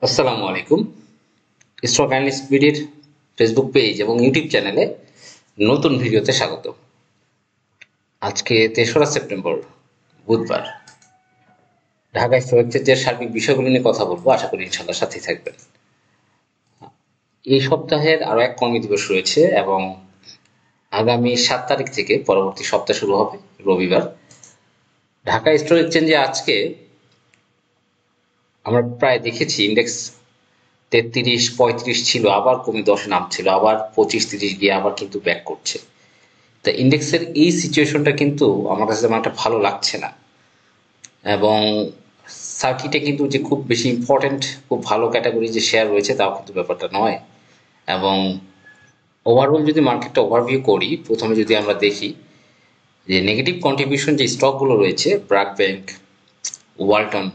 আসসালামু আলাইকুম। Stock analyst বিডির Facebook page এবং ইউটিউব চ্যানেলে নতুন ভিডিওতে স্বাগত। আজকে ৩রা সেপ্টেম্বর, বুধবার। ঢাকা স্টক এক্সচেঞ্জের সার্বিক বিষয়গুলো নিয়ে কথা বলবো, আশা করি ইনশাল্লাহ সাথেই থাকবেন। এই সপ্তাহের আরো এক কর্মী দিবস রয়েছে এবং আগামী ৭ তারিখ থেকে পরবর্তী সপ্তাহ শুরু হবে, রবিবার। ঢাকা স্টক এক্সচেঞ্জে আজকে আমরা প্রায় দেখেছি ইন্ডেক্স ৩৩-৩৫ ছিল, আবার কমে ১০ নামছিল, আবার ২৫-৩০ গিয়ে আবার কিন্তু ব্যাক করছে। তা ইন্ডেক্সের এই সিচুয়েশনটা কিন্তু আমার কাছে তেমন একটা ভালো লাগছে না, এবং সার্কিটে কিন্তু যে খুব বেশি ইম্পর্টেন্ট খুব ভালো ক্যাটাগরি যে শেয়ার রয়েছে তাও কিন্তু ব্যাপারটা নয়। এবং ওভারঅল যদি মার্কেটটা ওভারভিউ করি, প্রথমে যদি আমরা দেখি যে নেগেটিভ কন্ট্রিবিউশন যে স্টকগুলো রয়েছে, ব্র্যাক ব্যাংক, ওয়ালটন।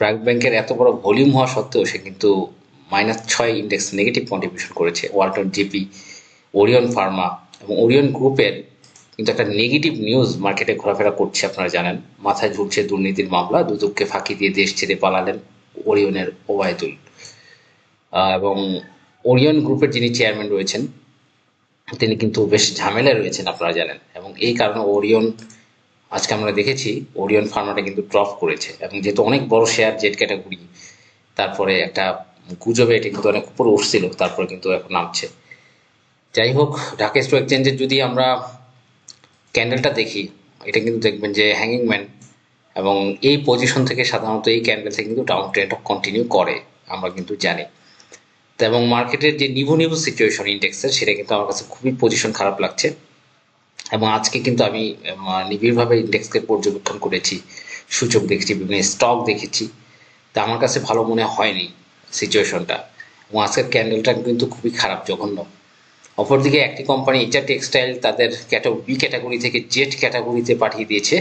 ব্র্যাক ব্যাংকের এত বড় ভলিউম হওয়া সত্ত্বেও সে কিন্তু -৬ ইন্ডেক্স নেগেটিভ কন্ট্রিবিউশন করেছে। ওয়ালটন জিপি, ওরিয়ন ফার্মা এবং ওরিয়ন গ্রুপের কিন্তু একটা নেগেটিভ নিউজ মার্কেটে ঘোরাফেরা করছে, আপনারা জানেন। মাথায় ঝুলছে দুর্নীতির মামলা, দুদককে ফাঁকি দিয়ে দেশ ছেড়ে পালালেন ওরিয়নের ওবায়দুল। এবং ওরিয়ন গ্রুপের যিনি চেয়ারম্যান রয়েছেন তিনি কিন্তু বেশ ঝামেলায় রয়েছেন, আপনারা জানেন। এবং এই কারণে ওরিয়ন, আজকে আমরা দেখেছি ওরিয়ন ফার্মাটা কিন্তু ড্রপ করেছে। এবং যেহেতু অনেক বড় শেয়ার, জেড ক্যাটাগরি, তারপরে একটা গুজবে এটা কিন্তু অনেক উপরে উঠছিল, তারপরে কিন্তু এখন নামছে। যাই হোক, ঢাকা স্টক এক্সচেঞ্জের যদি আমরা ক্যান্ডেলটা দেখি, এটা কিন্তু দেখবেন যে হ্যাঙ্গিং ম্যান, এবং এই পজিশন থেকে সাধারণত এই ক্যান্ডেল থেকে কিন্তু ডাউন ট্রেন্ড কন্টিনিউ করে, আমরা কিন্তু জানি। তো এবং মার্কেটের যে নিভু সিচুয়েশন ইন্ডেক্সের, সেটা কিন্তু আমার কাছে খুবই পজিশন খারাপ লাগছে। এবং আজকে কিন্তু আমি নিবিড়ভাবে ইন্ডেক্সকে পর্যবেক্ষণ করেছি, সূচক দেখেছি, বিভিন্ন স্টক দেখেছি। তা আমার কাছে ভালো মনে হয়নি সিচুয়েশনটা, এবং আজকের ক্যান্ডেলটা কিন্তু খুবই খারাপ, জঘন্য। অপরদিকে একটি কোম্পানি এইচআর টেক্সটাইল তাদের বি ক্যাটাগরি থেকে জেড ক্যাটাগরিতে পাঠিয়ে দিয়েছে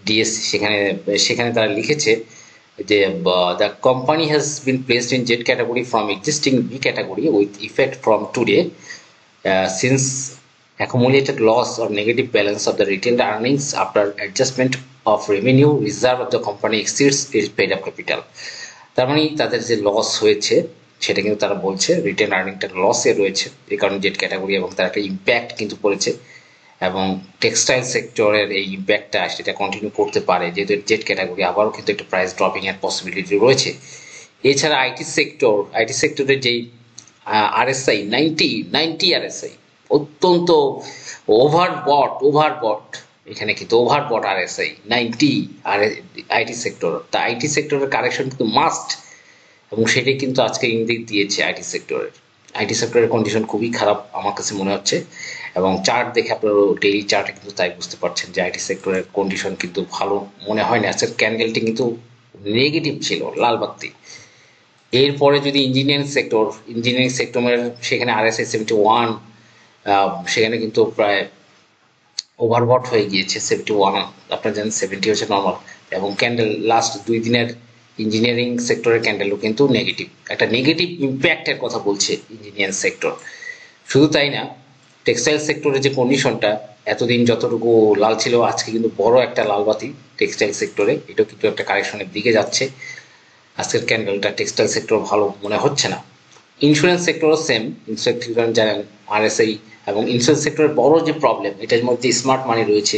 ডিএস। সেখানে সেখানে তারা লিখেছে যে the company has been placed in Z category from existing B category with effect from today, since accumulated loss or negative balance of the retained earnings after adjustment of revenue reserve of the company exceeds its paid up capital. তার মানে তাদের যে loss হয়েছে সেটা কিন্তু তারা বলছে written আর্নিংটা লসে রয়েছে, এই কারণে জেড ক্যাটাগরি, এবং তার একটা ইম্প্যাক্ট কিন্তু পড়েছে। এবং টেক্সটাইল সেক্টরের এই ইম্প্যাক্টটা সেটা কন্টিনিউ করতে পারে, যেহেতু জেড ক্যাটাগরি, আবারও কিন্তু একটা প্রাইস ড্রপিং এর পসিবিলিটি রয়েছে। এছাড়া আইটি সেক্টরের যেই আরএসআই 90 আরএসআই অত্যন্ত ওভারবট, এখানে কিন্তু ওভারবট আরএসআই 90 আর আইটি সেক্টর। তা আইটি সেক্টরের কারেকশন কিন্তু মাস্ট, এবং সেটাই কিন্তু আজকে ইঙ্গিত দিয়েছে আইটি সেক্টরের কন্ডিশন খুবই খারাপ আমার কাছে মনে হচ্ছে। এবং চার্ট দেখে আপনারা ডেইলি চার্টে কিন্তু তাই বুঝতে পারছেন যে আইটি সেক্টরের কন্ডিশন কিন্তু ভালো মনে হয় না। আজকের ক্যান্ডেলটি কিন্তু নেগেটিভ ছিল, লাল বাতি। এরপরে যদি ইঞ্জিনিয়ারিং সেক্টরের সেখানে আরএসআই 71, সেখানে কিন্তু প্রায় ওভারবট হয়ে গিয়েছে 71। আপনারা জানেন 70 হচ্ছে নর্মাল। এবং ক্যান্ডেল লাস্ট 2 দিনের ইঞ্জিনিয়ারিং সেক্টরের ক্যান্ডেলও কিন্তু নেগেটিভ, একটা নেগেটিভ ইম্প্যাক্টের কথা বলছে ইঞ্জিনিয়ারিং সেক্টর। শুধু তাই না, টেক্সটাইল সেক্টরের যে কন্ডিশনটা এতদিন যতটুকু লাল ছিল, আজকে কিন্তু বড় একটা লাল বাতি টেক্সটাইল সেক্টরে, এটাও কিন্তু একটা কারেকশনের দিকে যাচ্ছে। আজকের ক্যান্ডেলটা টেক্সটাইল সেক্টর ভালো মনে হচ্ছে না। ইন্স্যুরেন্স সেক্টরও সেম। ইন্স্যুরেন্স সেক্টর জানেন আরএসআই, এবং ইন্স্যুরেন্স সেক্টরের বড় যে প্রবলেম, এটার মধ্যে স্মার্ট মানি রয়েছে।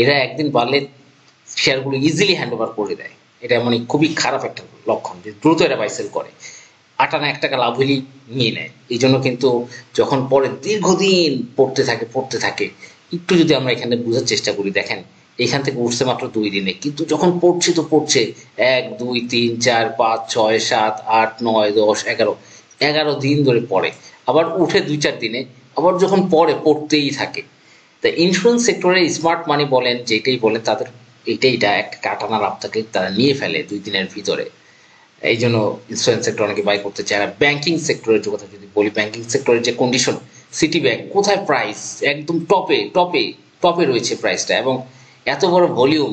এরা একদিন বাড়লে শেয়ারগুলো ইজিলি হ্যান্ড ওভার করে দেয়। এটা মানে খুবই খারাপ একটা লক্ষণ যে দ্রুত এরা বাই সেল করে, আটানা 1 টাকা লাভ হলেই নিয়ে নেয়। এই জন্য কিন্তু যখন পরে দীর্ঘদিন পড়তে থাকে, একটু যদি আমরা এখানে বোঝার চেষ্টা করি, দেখেন এখান থেকে উঠছে মাত্র 2 দিনে, কিন্তু যখন পড়ছে 1 2 3 4 5 6 7 8 9 10 11 দিন ধরে পড়ে, আবার উঠে 2-4 দিনে, আবার যখন পড়তেই থাকে। তা ইন্স্যুরেন্স সেক্টরে স্মার্ট মানি বলেন, যেটাই বলেন, তাদের এইটা একটা কাটানা লাভ থাকে, তারা নিয়ে ফেলে 2 দিনের ভিতরে। এই জন্য ইন্স্যুরেন্স সেক্টর অনেকে বাই করতে চায় না। ব্যাংকিং সেক্টরের কথা যদি বলি, ব্যাংকিং সেক্টরের যে কন্ডিশন, সিটি ব্যাংক কোথায় প্রাইস একদম টপে রয়েছে প্রাইসটা, এবং এত বড় ভলিউম,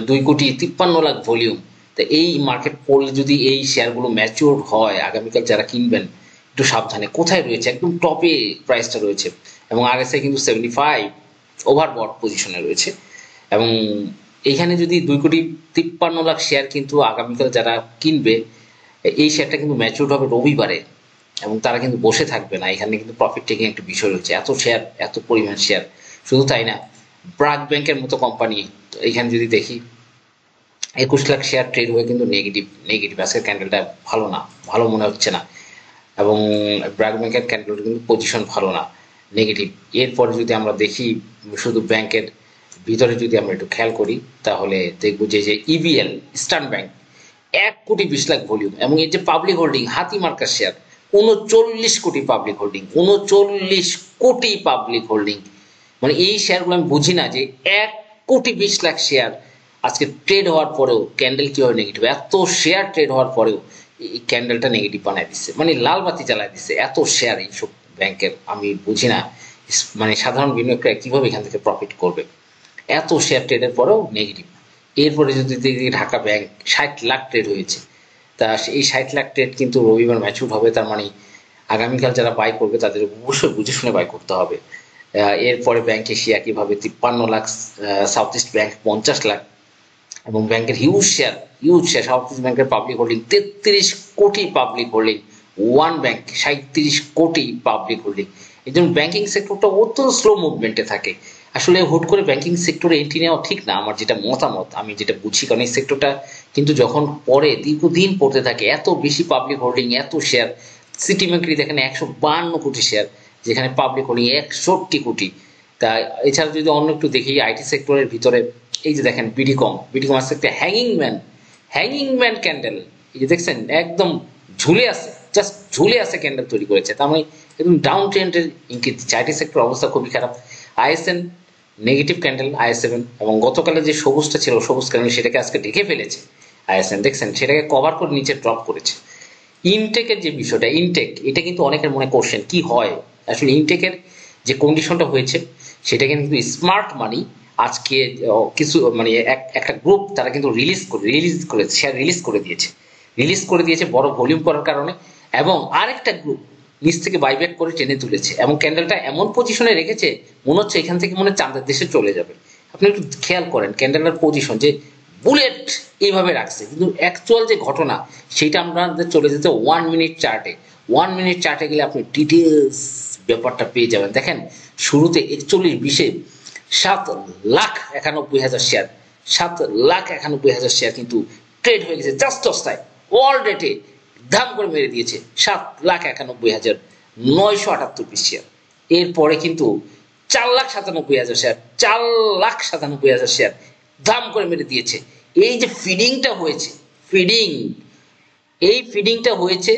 2,53,00,000 ভলিউম। তো এই মার্কেট পড়লে যদি এই শেয়ারগুলো ম্যাচিওর হয়, আগামীকাল যারা কিনবেন একটু সাবধানে, কোথায় রয়েছে একদম টপে প্রাইসটা রয়েছে। এবং আরএসআই কিন্তু 75 ওভারবট পজিশনে রয়েছে। এবং এখানে যদি 2,53,00,000 শেয়ার কিন্তু আগামীকাল যারা কিনবে, এই শেয়ারটা কিন্তু ম্যাচিউর হবে রবিবারে, এবং তারা কিন্তু বসে থাকবে না। এখানে কিন্তু প্রফিট টেকিং একটা বিষয় রয়েছে। এত শেয়ার, এত পরিমাণ শেয়ার। শুধু তাই না, ব্র্যাক ব্যাংকের মতো কোম্পানি, এখানে যদি দেখি 21 লাখ শেয়ার ট্রেড হয়ে কিন্তু নেগেটিভ আজকের ক্যান্ডেলটা ভালো না, ভালো মনে হচ্ছে না। এবং ব্র্যাক ব্যাংকের ক্যান্ডেলটা কিন্তু পজিশন ভালো না, নেগেটিভ। এরপরে যদি আমরা দেখি শুধু ব্যাংকের ভিতরে যদি আমরা একটু খেয়াল করি, তাহলে দেখবো যে ইবিএল ইস্টার্ন ব্যাংক 1,20,00,000 ভলিউম, এবং এর যে পাবলিক হোল্ডিং হাতি মার্কার শেয়ার 39 কোটি পাবলিক হোল্ডিং, 39 কোটি পাবলিক হোল্ডিং। মানে এই শেয়ারগুলো আমি বুঝি না যে 1,20,00,000 শেয়ার আজকে ট্রেড হওয়ার পরেও ক্যান্ডেল কিভাবে নেগেটিভ, এত শেয়ার ট্রেড হওয়ার পরেও এই ক্যান্ডেলটা নেগেটিভ বানায় দিচ্ছে, মানে লাল বাতি জ্বালায় দিচ্ছে। এত শেয়ার এইসব ব্যাংকের, আমি বুঝি না মানে সাধারণ বিনিয়োগকারী কিভাবে এখান থেকে প্রফিট করবে, এত শেয়ার ট্রেডের পরেও নেগেটিভ। এরপরে যদি দেখি ঢাকা ব্যাংক 60 লাখ ট্রেড হয়েছে, তা এই 60 লাখ ট্রেড কিন্তু রবিবার ম্যাচিউর হবে। তার মানে আগামীকাল যারা বাই করবে তাদের অবশ্যই বুঝে শুনে বাই করতে হবে। এরপরে ব্যাংক এশিয়া কিভাবে 53 lakh, south east bank 50 lakh, এবং ব্যাংকের হিউজ শেয়ার সাউথ ইস্ট ব্যাংকের পাবলিক হোল্ডিং 33 কোটি পাবলিক হোল্ডিং, ওয়ান ব্যাংক 37 কোটি পাবলিক হোল্ডিং। এই জন্য ব্যাংকিং সেক্টরটা অত্যন্ত স্লো মুভমেন্টে থাকে। আসলে হুট করে ব্যাংকিং সেক্টরে এন্ট্রি নেওয়া ঠিক না, আমার যেটা মতামত, আমি যেটা বুঝি। কারণ এই সেক্টরটা কিন্তু যখন পরে দীর্ঘদিন পড়তে থাকে, এত বেশি পাবলিক হোল্ডিং, এত শেয়ার, সিটি ব্যাংকেরই দেখেন 152 কোটি শেয়ার, যেখানে পাবলিক হোল্ডিং 61 কোটি। তা এছাড়া যদি অন্য একটু দেখি আইটি সেক্টরের ভিতরে, এই যে দেখেন বিডিকম আছে একটা হ্যাঙ্গিং ম্যান ক্যান্ডেল, এই যে দেখছেন একদম ঝুলে আছে, জাস্ট ঝুলে আছে ক্যান্ডেল তৈরি করেছে। তার মানে একদম ডাউন ট্রেন্ডের ইঙ্গিত দিচ্ছে। আইটি সেক্টর অবস্থা খুবই খারাপ। আইএসএন নেগেটিভ ক্যান্ডেল, আইএস7, এবং গতকালে যে সবুজটা ছিল, সবুজ ক্যান্ডেল, সেটাকে আজকে ঢেকে ফেলেছে আইএসএন, দেখছেন সেটাকে কভার করে নিচে ড্রপ করেছে। ইনটেকের যে বিষয়টা, ইনটেক, এটা কিন্তু অনেকের মনে কোশ্চেন কি হয় আসলে। ইনটেকের যে কন্ডিশনটা হয়েছে সেটা কিন্তু স্মার্ট মানি আজকে কিছু মানে একটা গ্রুপ তারা কিন্তু শেয়ার রিলিজ করে দিয়েছে বড় ভলিউম করার কারণে, এবং আরেকটা গ্রুপ নিচ থেকে বাইব্যাক করে টেনে তুলেছে, এবং ক্যান্ডেলটা এমন পজিশনে রেখেছে মনে হচ্ছে এখান থেকে মনে চাঁদের দেশে চলে যাবে। আপনি একটু খেয়াল করেন ক্যান্ডেলের পজিশন, যে বুলেট এইভাবে রাখছে, কিন্তু অ্যাকচুয়াল যে ঘটনা সেটা আমাদের চলে যেতে 1 মিনিট চার্টে। 1 মিনিট চার্টে গেলে আপনি ডিটেলস ব্যাপারটা পেয়ে যাবেন। দেখেন শুরুতে 41-20-এ 7,91,000 শেয়ার, 7,91,000 শেয়ার কিন্তু ট্রেড হয়ে গেছে জাস্ট অবস্থায়, অল ডেটে দাম করে মেরে দিয়েছে 7,91,978 পিস শেয়ার। এরপরে কিন্তু 4,97,000 শেয়ার, 4,97,000 শেয়ার দাম করে মেরে দিয়েছে। এই যে ফিডিংটা হয়েছে, ফিডিংটা হয়েছে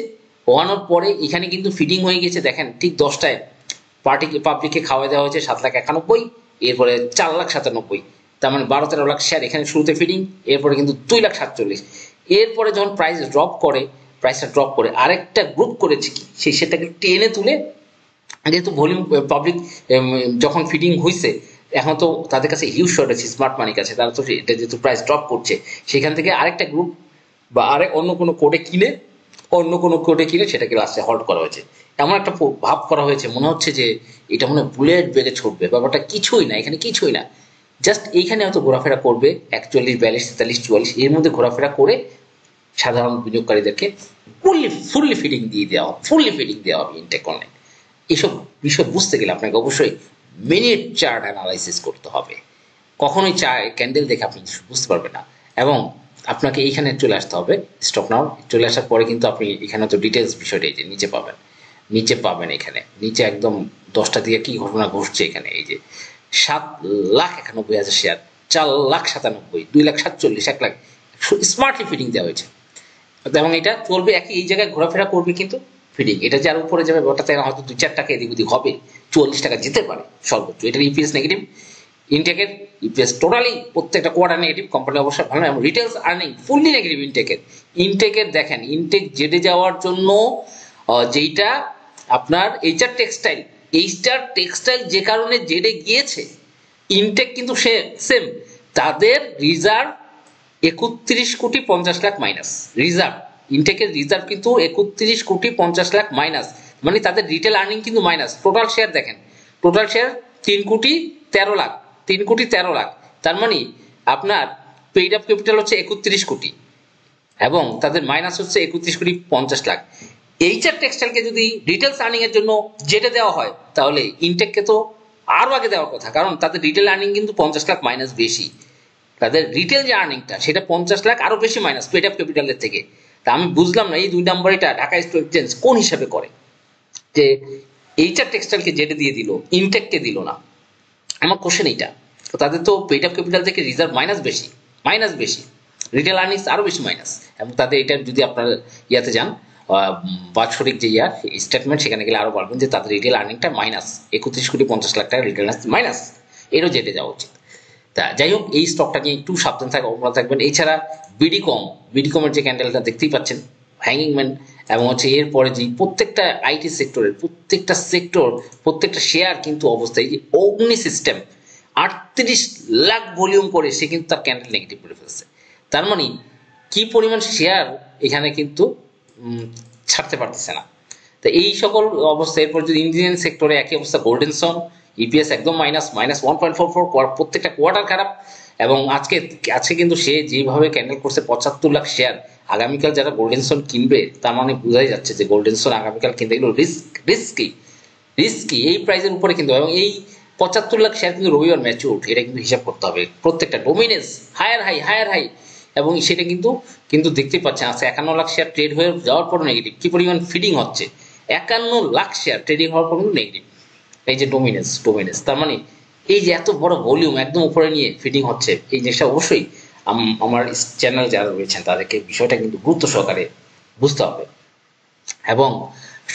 হওয়ানোর পরে এখানে কিন্তু ফিডিং হয়ে গেছে। দেখেন ঠিক 10টায় পাবলিককে খাওয়া দেওয়া হয়েছে 7,91,000, এরপরে 4,97,000, তার মানে 12-13 লাখ শেয়ার এখানে শুরুতে ফিডিং, এরপরে কিন্তু 2,47,000। এরপরে যখন প্রাইসটা ড্রপ করে আরেকটা গ্রুপ করেছে কি, সেটাকে টেনে তুলে, যেহেতু ভলিউম পাবলিক যখন ফিডিং হয়েছে, এখন তো তাদের কাছে হিউজ শর্ট আছে স্মার্ট মানির কাছে, তারা তো এটা যেহেতু প্রাইস ড্রপ করছে, সেখান থেকে আরেকটা গ্রুপ বা অন্য কোনো কোডে কিনে সেটাকে লাস্টে হল্ড করা হয়েছে। এমন একটা ভাব করা হয়েছে, মনে হচ্ছে যে এটা মনে বুলেট বেগে ছুটবে। ব্যাপারটা কিছুই না, এখানে কিছুই না, জাস্ট এইখানে হয়তো ঘোরাফেরা করবে 41, 42, 43, 44, এর মধ্যে ঘোরাফেরা করে সাধারণ বিনিয়োগকারীদেরকে ফুললি ফিডিং দেওয়া হবে ইনটেক অনলাইন। এইসব বিষয় বুঝতে গেলে আপনাকে অবশ্যই মিনিট চার্ট অ্যানালাইসিস করতে হবে। কখনোই ক্যান্ডেল দেখে আপনি বুঝতে পারবেন না, এবং আপনাকে এইখানে চলে আসতে হবে। স্টপ নাও চলে আসার পরে কিন্তু আপনি এখানে তো ডিটেলস বিষয়টা এই যে নিচে পাবেন এখানে নিচে একদম 10টা দিকে কি ঘটনা ঘটছে এখানে। এই যে 7,91,000 শেয়ার, 4,97,000, 2,47,000, 1 লাখ স্মার্টলি ফিডিং দেওয়া হয়েছে, এবং এটা চলবে এই জায়গায় ঘোরাফেরা করবে, কিন্তু ফিডিং এটা যার উপরে যাবে ওটাতে হয়তো 2-4 টাকা এদিক ওদিক হবে, 40 টাকা যেতে পারে সর্বোচ্চ। এটার ইপিএস নেগেটিভ, ইনটেকের ইপিএস টোটালি প্রত্যেকটা কোয়ার্টার নেগেটিভ, কোম্পানি অবশ্যই ভালো, এবং রিটেলস আর্নিং ফুললি নেগেটিভ। ইনটেকের দেখেন ইনটেক জেডে যাওয়ার জন্য যেইটা আপনার এইচআর টেক্সটাইল যে কারণে জেডে গিয়েছে, ইনটেক কিন্তু সেম, তাদের রিজার্ভ 31,50,00,000 মাইনাস রিজার্ভ। ইনটেকের রিজার্ভ কিন্তু 31,50,00,000 মাইনাস, মানে তাদের রিটেল আর্নিং কিন্তু মাইনাস। টোটাল শেয়ার দেখেন, টোটাল শেয়ার 3,13,00,000, তার মানে আপনার পেইড আপ ক্যাপিটাল হচ্ছে 31 কোটি এবং তাদের মাইনাস হচ্ছে 31,50,00,000। এইচআর টেক্সটাইলকে যদি রিটেল আর্নিং এর জন্য যেটা দেওয়া হয় তাহলে ইনটেককে তো আরো আগে দেওয়ার কথা, কারণ তাদের রিটেল আর্নিং কিন্তু 50,00,000 মাইনাস বেশি। তাদের রিটেল যে আর্নিংটা সেটা 50,00,000 আরো বেশি মাইনাস পেড আপ ক্যাপিটালের থেকে। তা আমি বুঝলাম না এই 2 নম্বর এটা ঢাকা স্টক এক্সচেঞ্জ কোন হিসাবে করে যে এইচআর টেক্সটাইলকে যেটা দিয়ে দিল ইনটেককে দিল না। আমার কোশ্চেন এইটা। তো তাদের তো পেড আপ ক্যাপিটাল থেকে রিজার্ভ মাইনাস বেশি, রিটেল আর্নিংস আরো বেশি মাইনাস। এবং তাদের এটা যদি আপনার ইয়াতে যান বাৎসরিক যে ইয়ার স্টেটমেন্ট সেখানে গেলে আরো বলবেন যে তাদের রিটেল আর্নিংটা মাইনাস 31,50,00,000 টাকা রিটেল মাইনাস, এরও যেতে যাওয়া উচিত। তা যাই হোক এই স্টকটা নিয়ে একটু সাবধান থাকবেন। এছাড়া বিডিকমের যে ক্যান্ডেলটা দেখতেই পাচ্ছেন হ্যাঙ্গিং ম্যান, এবং হচ্ছে এরপরে যে প্রত্যেকটা আইটি সেক্টরের প্রত্যেকটা শেয়ার কিন্তু অবস্থায় যে অগ্নি সিস্টেম 38 লাখ ভলিউম করে সে কিন্তু তার ক্যান্ডেল নেগেটিভ করে ফেলছে। তার মানে কি পরিমাণ শেয়ার এখানে কিন্তু ছাড়তে পারতেছে না। তো এই সকল অবস্থা এরপর যদি ইঞ্জিনিয়ারিং সেক্টরে একই অবস্থা, গোল্ডেন সন ইপিএস একদম মাইনাস 1.44, প্রত্যেকটা কোয়ার্টার খারাপ। এবং আজকে কিন্তু সে যেভাবে ক্যান্ডেল করছে 75 লাখ শেয়ার, আগামীকাল যারা গোল্ডেন সন কিনবে তার মানে বোঝাই যাচ্ছে যে গোল্ডেন সন আগামীকাল কিনতে গেলে রিস্কি এই প্রাইসের উপরে কিন্তু। এবং এই 75 লাখ শেয়ার কিন্তু রবিবার ম্যাচিউর, এটা কিন্তু হিসাব করতে হবে। প্রত্যেকটা ডোমিনেন্স হায়ার হাই এবং সেটা কিন্তু দেখতে পাচ্ছেন আজকে 51 লাখ শেয়ার ট্রেড হয়ে যাওয়ার পর নেগেটিভ। কি পরিমাণ ফিডিং হচ্ছে, 51 লাখ শেয়ার ট্রেডিং হওয়ার পর কিন্তু নেগেটিভ। এই যে ডোমিনেন্স, তার মানে এই যে এত বড় ভলিউম একদম উপরে নিয়ে ফিডিং হচ্ছে, এই জিনিসটা অবশ্যই আমার চ্যানেল যারা রয়েছেন তাদেরকে বিষয়টা কিন্তু গুরুত্ব সহকারে বুঝতে হবে। এবং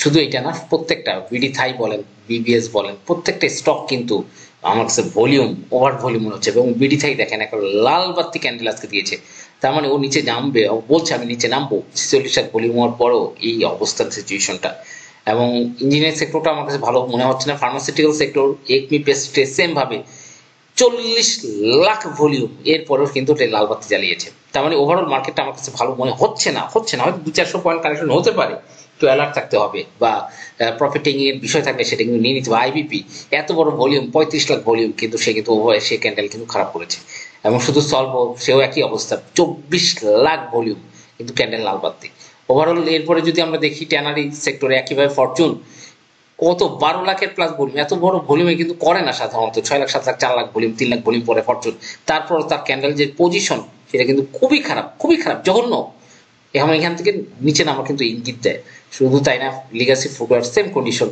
শুধু এটা না, প্রত্যেকটা বিডি থাই বলেন বিবিএস বলেন প্রত্যেকটা স্টক কিন্তু আমার কাছে ওভার ভলিউম মনে হচ্ছে। এবং বিডি থাই দেখেন একটা লাল বাতি ক্যান্ডেল আজকে দিয়েছে, তার মানে ও নিচে নামবে, ও বলছে আমি নিচে নামবো। 46 লাখ ভলিউম হওয়ার পরও এই অবস্থার সিচুয়েশনটা। এবং ইঞ্জিনিয়ারিং সেক্টরটা আমার কাছে ভালো মনে হচ্ছে না। ফার্মাসিউটিক্যাল সেক্টর একমি পেস্টে সেম ভাবে 40 লাখ ভলিউম এরপরেও কিন্তু লাল বাতি জ্বালিয়েছে। তার মানে ওভারঅল মার্কেটটা আমার কাছে ভালো মনে হচ্ছে না, হয়তো 200-400 পয়েন্ট কারেকশন হতে পারে, একটু অ্যালার্ট থাকতে হবে বা প্রফিটিং এর বিষয় থাকলে সেটা কিন্তু নিয়ে নিতে হবে। আইবিপি এত বড় ভলিউম 35 লাখ ভলিউম কিন্তু সে ক্যান্ডেল কিন্তু খারাপ করেছে। এবং শুধু সলভো সেও একই অবস্থা 24 লাখ ভলিউম কিন্তু ক্যান্ডেল লাল বাতি। ওভারঅল এরপরে যদি আমরা দেখি ট্যানারি সেক্টরে একইভাবে ফরচুন কত 12 লাখের প্লাস ভলিউম, এত বড় ভলিউমে কিন্তু করে না সাধারণত। 6 লাখ 7 লাখ 4 লাখ ভলিউম 3 লাখ ভলিউম পরে ফরচুন। তারপর তার ক্যান্ডেল যে পজিশন সেটা কিন্তু খুবই খারাপ জঘন্য। এখান থেকে নিচে নামা কিন্তু ইঙ্গিত দেয়। শুধু তাই না, Legacy footwear same condition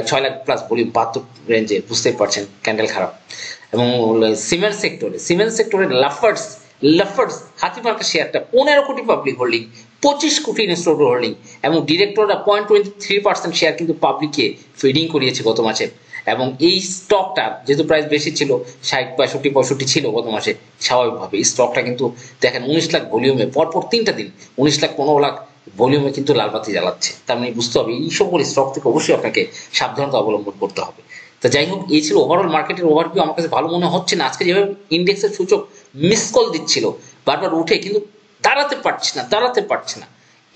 6 lakh plus volume 72 রেঞ্জে, বুঝতেই পারছেন ক্যান্ডেল খারাপ। এবং সিমেন্ট সেক্টরে লাফার্স হাতিমার্কা শেয়ারটা 15 কোটি পাবলিক হোল্ডিং, 25 কোটি ইনস্টল হোল্ডিং এবং ডিরেক্টররা 0.23% শেয়ার কিন্তু পাবলিককে ফিডিং করিয়েছে গত মাসে। এবং এই স্টকটা যেহেতু প্রাইস বেশি ছিল 60, 65 ছিল গত মাসে, স্বাভাবিকভাবে এই স্টকটা কিন্তু দেখেন 19 লাখ ভলিউমে পরপর 3টা দিন 19 লাখ 15 লাখ ভলিউমে কিন্তু লালবাতি জ্বালাচ্ছে। তার মানে বুঝতে হবে এই সকল স্টক থেকে অবশ্যই আপনাকে সাবধানতা অবলম্বন করতে হবে। তো যাই হোক এই ছিল ওভারঅল মার্কেটের ওভারভিউ। আমার কাছে ভালো মনে হচ্ছে না আজকে যেভাবে ইন্ডেক্সের সূচক মিস কল দিচ্ছিল বারবার উঠে, কিন্তু দাঁড়াতে পারছে না।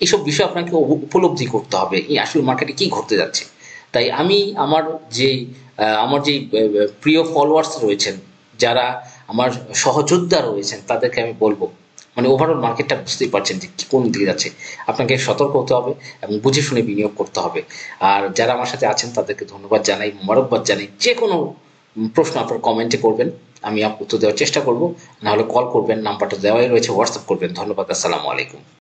এইসব বিষয় আপনাকে উপলব্ধি করতে হবে এই আসলে মার্কেটে কি ঘটতে যাচ্ছে। তাই আমি আমার যে প্রিয় ফলোয়ার্স রয়েছেন, যারা আমার সহযোদ্ধা রয়েছেন, তাদেরকে আমি বলবো মানে ওভারঅল মার্কেটটা বুঝতেই পারছেন যে কোন দিকে যাচ্ছে, আপনাকে সতর্ক হতে হবে এবং বুঝে শুনে বিনিয়োগ করতে হবে। আর যারা আমার সাথে আছেন তাদেরকে ধন্যবাদ জানাই, মোবারকবাদ জানাই। যে কোনো প্রশ্ন আপনার কমেন্টে করবেন, আমি উত্তর দেওয়ার চেষ্টা করব, না হলে কল করবেন, নাম্বারটা দেওয়াই রয়েছে, হোয়াটসঅ্যাপ করবেন। ধন্যবাদ, আসসালামু আলাইকুম।